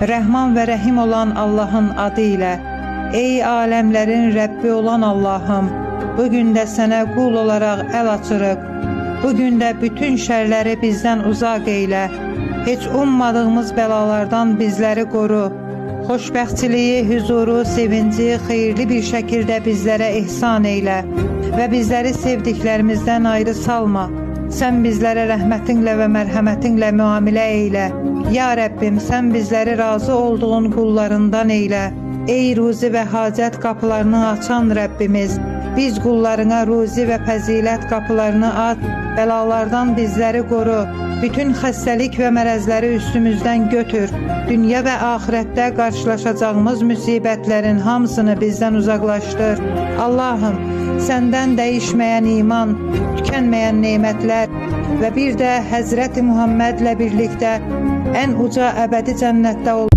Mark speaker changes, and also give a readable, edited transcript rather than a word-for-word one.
Speaker 1: Rəhman və Rəhim olan Allahın adı ilə. Ey aləmlərin Rəbbi olan Allahım, bugün də sənə qul olaraq əl açırıq. Bugün də bütün şərləri bizdən uzaq eylə. Heç ummadığımız bəlalardan bizləri qoru. Xoşbəxtçiliyi, huzuru, sevinci xeyirli bir şəkildə bizlərə ihsan eylə və bizləri sevdiklərimizdən ayrı salma. Sən bizlərə rəhmətinlə və mərhəmətinlə müamilə eylə. Ya Rəbbim, sən bizləri razı olduğun qullarından eylə. Ey ruzi və hacət qapılarını açan Rəbbimiz, biz qullarına ruzi və fəzilət qapılarını aç, bəlalardan bizləri qoru. Bütün xəstəlik və mərəzləri üstümüzdən götür. Dünya və axirətdə qarşılaşacağımız müsibətlərin hamısını bizdən uzaqlaşdır. Allahım, səndən dəyişməyən iman, tükənməyən nemətlər və bir də Həzrəti Muhammedlə birlikdə ən uca əbədi cənnətdə ol.